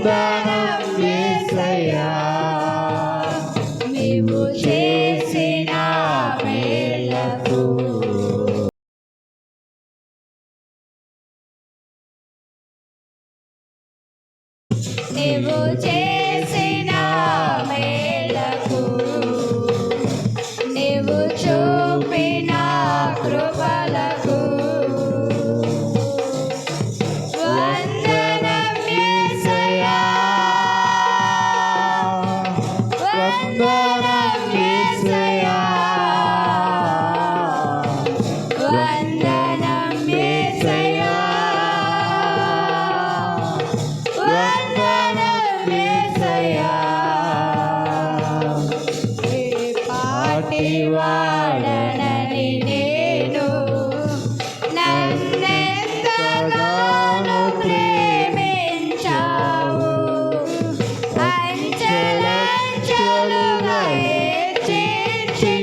వందనం యేసయ్యా నీవు చేసిన మేలకు. నీవు చేసిన మేలకు నీవు చూపిన కృపలకు వందనం యేసయ్యా వందనం యేసయ్యా వందనం యేసయ్యా వందనం యేసయ్యా ఏ పాటి వాడనని నేను నన్నెంతగానో ప్రేమించావు అంచెలంచెలుగా హెచ్చించి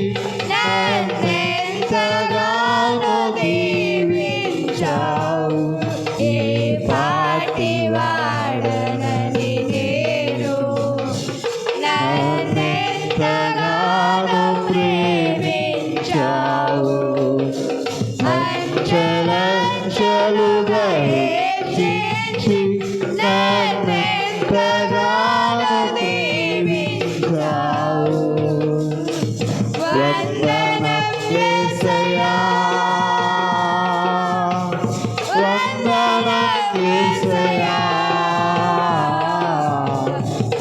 నన్నెంతగానో దీవించావు ఏ పాటి వాడనని నేను నన్నెంతగానో ప్రేమించావు అంచెలంచెలుగా హెచ్చించి నన్నెంతగానో దీవించావు వందనం యేసయ్యా వందనం యేసయ్యా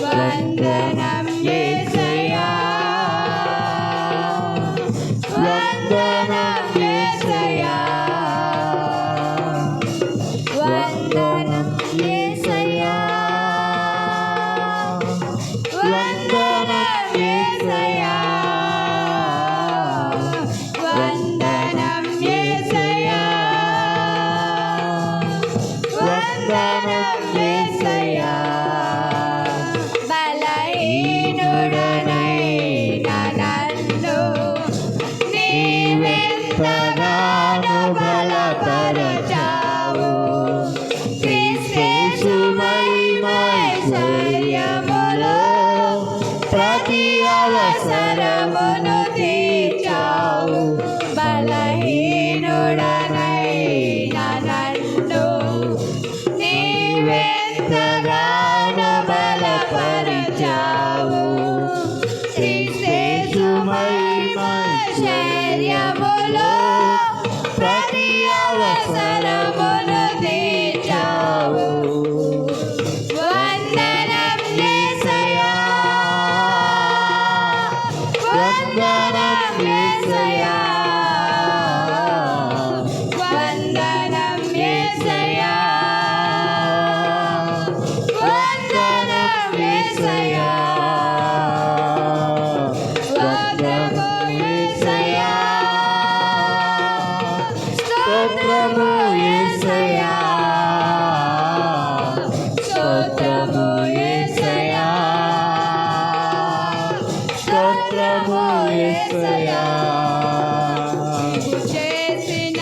వందనం యేసయ్యా వందనం యేసయ్యా వందనం యేసయ్యా వందనం యేసయ్యా వందనం యేసయ్యా వందనం యేసయ్యా బలహీనుడనైన నన్ను నీవెంతగానో బలపరచావు క్రీస్తు మహిమైశ్వర్యములో ప్రతి అవసరమును తీర్చావు బలహీనుడనైన నన్ను నీవెంతగానో బలపరచావు క్రీస్తు మహిమైశ్వర్యములో ప్రతి అవసరమును తీర్చావు వందనం యేసయ్యా వందనం యేసయ్యా వందనం యేసయ్యా వందనం యేసయ్యా వందనము యేసయ్యా స్తోత్రము యేసయ్యా స్తోత్రము యేసయ్యా స్తోత్రము యేసయ్యా నీవు చేసిన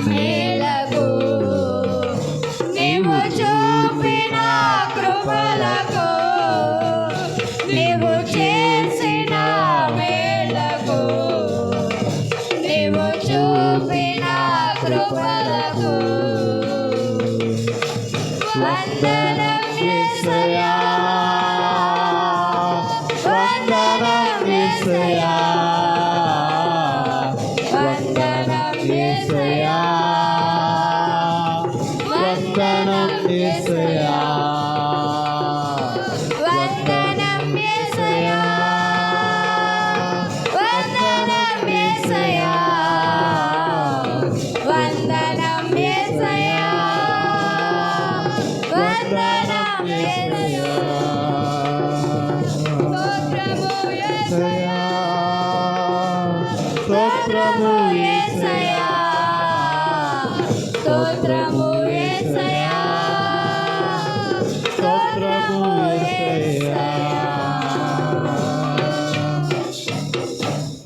మేలకు నీవు చూపిన కృపలకు నీవు చేసిన మేలకు నీవు చూపిన కృపలకు వందనం యేసయ్యా వందనం యేసయ్యా వందనం యేసయ్యా వందనం యేసయ్యా వందనం యేసయ్యా వందనం యేసయ్యా వందనం యేసయ్యా వందనం యేసయ్యా స్తోత్రము యేసయ్యా స్తోత్రము యేసయ్యా స్తోత్రము యేసయ్యా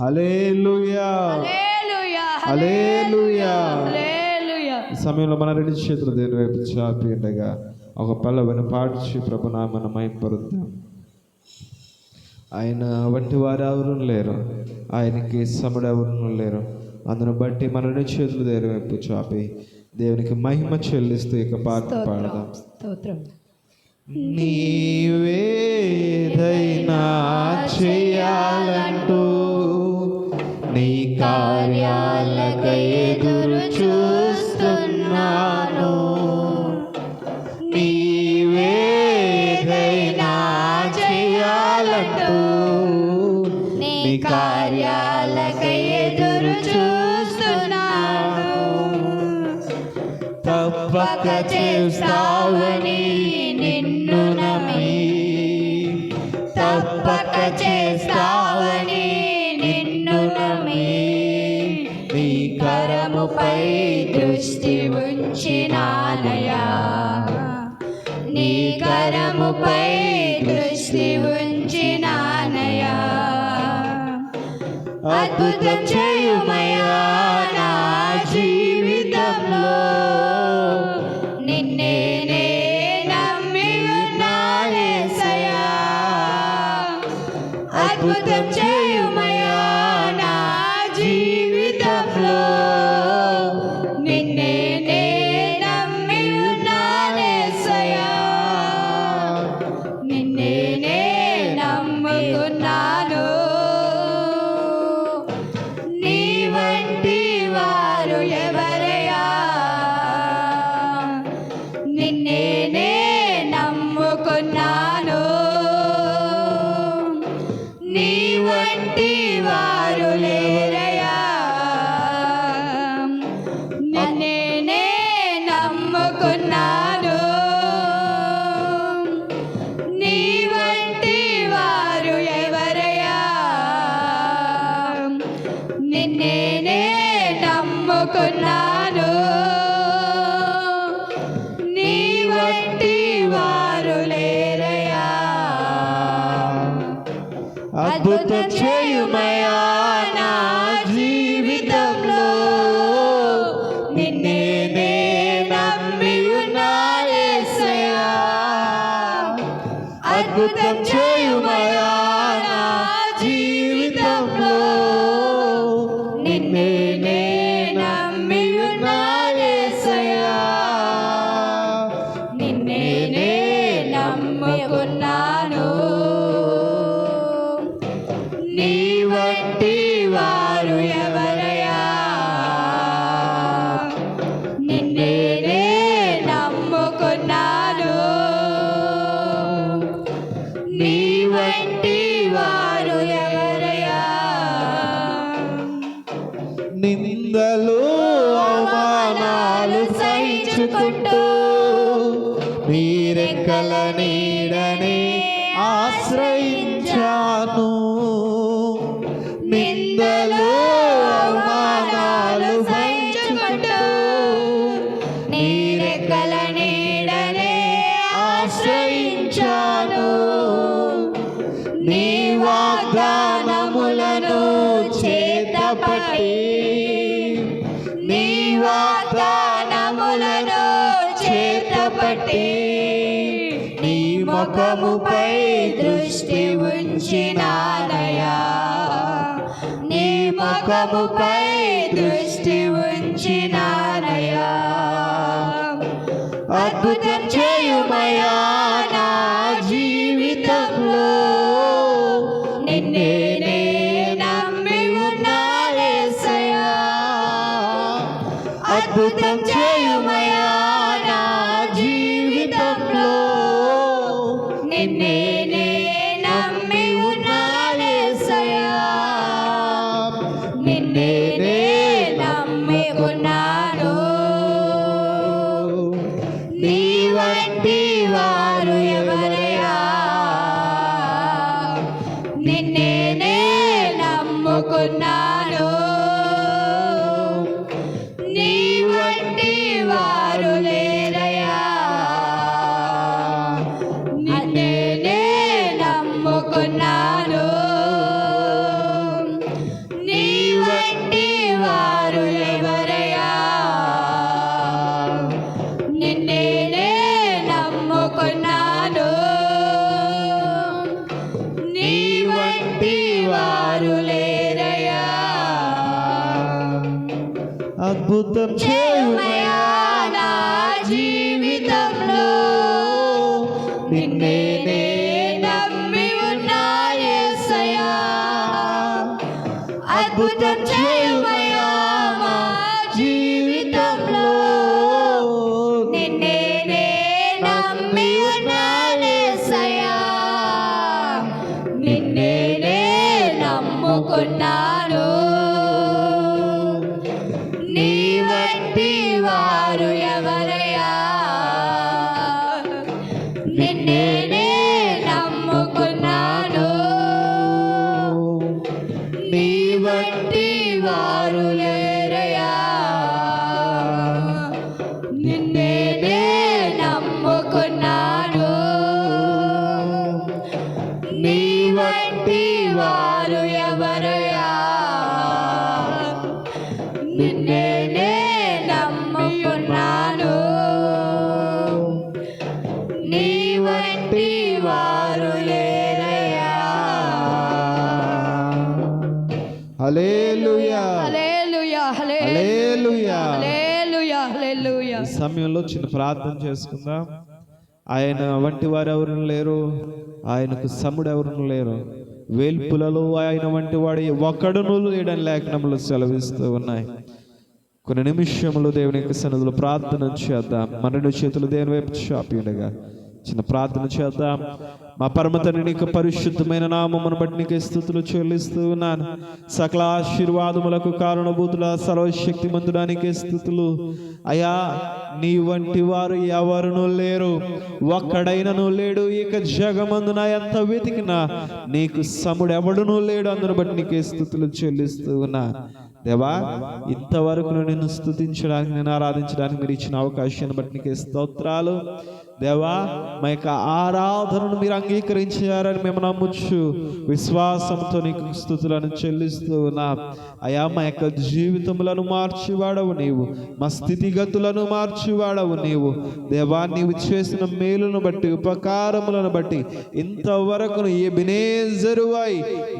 హల్లెలూయా హల్లెలూయా హల్లెలూయా హల్లెలూయా. ఈ సమయంలో మన రెండు చేతులు దేవుని వైపు చాపి ఉండగా ఒక పల్లవిని పాడిచి ప్రభు నామమున మహిమపరుద్దాం. ఆయన వంటి వారు ఎవరు లేరు, ఆయనకి సముడు ఎవరు లేరు. అందును బట్టి మన చేతులు దేవుని వైపు చాపి దేవునికి మహిమ చెల్లిస్తూ ఇక పాట పాడదాం. స్తోత్రం. నీవేదైనా చేయాలంటూ నీ కార్యాలకై ఎదురు చూస్తున్నాను. నీవేదైనా చేయాలంటూ నీ కార్యాలకై ఎదురు చూస్తున్నాను. తప్పక చేస్తావని నిన్ను నమ్మి, తప్పక చేస్తావని నిన్ను నమ్మి, నీ కరముపై దృష్టి ఉంచినానయా, నీ కరముపై దృష్టి ఉంచినానయా. అద్భుతం చేయుమయా నా జీవితంలో, నిన్నే నమ్మి ఉన్నాయేసయ్యా. అద్భుతం చేయుమయా నా జీవితంలో, నిన్నే నమ్మి ఉన్నానేసయ్యా. నిన్నే నమ్ముకున్నాను. నీ వంటి వారు ఎవరయ్యా, నిన్నే నమ్ముకున్నాను. నీ వంటి వారు లేరయ్యా, నిన్నే నమ్ముకున్నాను. నీ వంటి వారు ఎవరయ్యా, నిన్నే నమ్ముకున్నాను. నీ వంటి వారు లేరయ్యా. అద్భుతం చేయుమయా నా జీవితంలో, నిన్నే నమ్మి ఉన్నాయేసయ్యా. అద్భుతం చేయుమయా నా జీవితంలో, నిన్నే నమ్మి ఉన్నాయేసయ్యా. నిన్నే నమ్ముకున్నాను. నీ వంటి వారు ఎవరయ్యా, నిన్నే నమ్ముకున్నాను. నీ వంటి వారు ఎవరయ్యా. నిందలు అవమానాలు సహించుకుంటూ మీరెక్కల నీడని ఆశ్రయించాను. నిందలు అవమానాలు సహించుకుంటూ నీరెక్కల నీడని ఆశ్రయించాను. నీ వాగ్దానములను చేతపట్టి, నీ వాగ్దానములను చేతపట్టి, నీ ముఖముపై దృష్టి ఉంచినానయా, నీ ముఖముపై దృష్టి ఉంచినానయా. అద్భుతం చేయుమయా నా జీవితంలో, నిన్నే నమ్మి ఉన్నాయేసయ్యా. అద్భుతం చేయుమయా నా జీవితంలో, నిన్నే నమ్మి ఉన్నాయేసయ్యా. నిన్నే నమ్మి ఉన్నాను. నీ వంటి వారు ఎవరయ్యా, నిన్నే నమ్ముకున్నాను. నీ వంటి అద్భుతం చేయుమయా నా జీవితంలో. నిన్నే నే నమ్మి ఉన్నా యేసయ్యా, అద్భుతం చేయుమయా మా జీవితంలో. నిన్నే నే నమ్మి ఉన్నా యేసయ్యా, నిన్నే నే నమ్ముకున్నాను. నీ వంటి వారు ఎవరయ్యా, నిన్నే నే నమ్ముకున్నాను. నీ వంటి వారు లేరయ్యా, నిన్నే నే నమ్ముకున్నాను. నీ వంటి వారు ఎవరయ్యా, నిన్నే నే నమ్ముకున్నాను. నీ వంటి వారు లేరయ్యా. హల్లెలూయా, హల్లెలూయా, హల్లెలూయా, హల్లెలూయా, హల్లెలూయా. ఈ సమయంలో చిన్న ప్రార్థన చేసుకుందాం. ఆయన వంటి వారు ఎవరు లేరు, ఆయనకు సముడు ఎవరు లేరు. వేల్పులలో ఆయన వంటి వాడు ఒకడును లేడని లేఖనములు సెలవిస్తూ ఉన్నాయి. కొన్ని నిమిషములు దేవుని యొక్క సన్నిధిలో ప్రార్థన చేద్దాం. మన చేతులు దేవుని వైపు చాపి ఉండగా చిన్న ప్రార్థన చేద్దాం. మా పరమ తండ్రి నీకు పరిశుద్ధమైన నామమును బట్టి నీకు స్తుతులు చెల్లిస్తూ ఉన్నాను. సకల ఆశీర్వాదములకు కారణభూతుల సర్వశక్తిమంతుడానికి స్తుతులు. అయా, నీ వంటి వారు ఎవరునూ లేరు, ఒక్కడైనను లేడు. ఇక జగమందున ఎంత వెతికినా నీకు సముడెవడునూ లేడు. అందును బట్టి నీకే స్తుతులు చెల్లిస్తూ ఉన్నా. దేవా, ఇంతవరకు నిన్ను స్తుతించడానికి, నేను ఆరాధించడానికి మీరు ఇచ్చిన అవకాశాన్ని బట్టి నీకే స్తోత్రాలు. దేవా, మా యొక్క ఆరాధనను మీరు అంగీకరించారని మేము నమ్ముచ్చు విశ్వాసంతో నీకు స్తుతులను చెల్లిస్తూ ఉన్నాం. అయా, మా యొక్క జీవితములను మార్చివాడవు నీవు, మా స్థితిగతులను మార్చివాడవు నీవు. దేవా, నీవు చేసిన మేలును బట్టి, ఉపకారములను బట్టి ఇంతవరకు ఎబెనేజరువై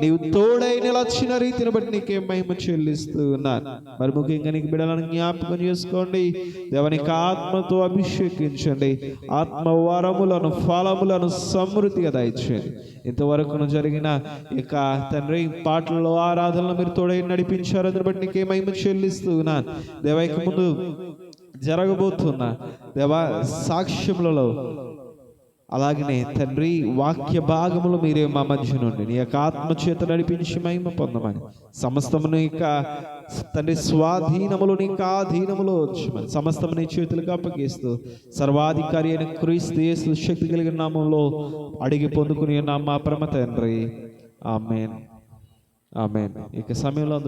నీవు తోడై నిలచిన రీతిని బట్టి నీకే మహిమ చెల్లిస్తూ ఉన్నాను. మరి ముఖ్యంగా నీకు బిడ్డలను జ్ఞాపకం చేసుకోండి. దేవానికి ఆత్మతో అభిషేకించండి. ఆత్మ వరములను, ఫలములను సమృద్ధిగా దయచేయండి. ఇంతవరకు జరిగిన ఇక తండ్రి పాటలలో, ఆరాధనలో మీరు తోడై నడిపించారు. అందుని బట్టి నీకే మహిమ చెల్లిస్తూ ఉన్నాను. దేవానికి ముందు జరగబోతున్న దేవా సాక్ష్యములలో, అలాగనే తండ్రి వాక్య భాగములు మీరే మా మధ్య నుండి నీ యొక్క ఆత్మ చేత నడిపించి మహిమ పొందమని, సమస్తమును ఇక తండ్రి స్వాధీనములు నీకు ఆధీనములో వచ్చమని సమస్తము నీ చేతులకు అప్పగిస్తూ సర్వాధికారి అయిన క్రీస్తు యేసు శక్తి కలిగిన నామంలో అడిగి పొందుకుని మా పరమ తండ్రి. ఆమేన్, ఆమేన్. ఇక సమయంలో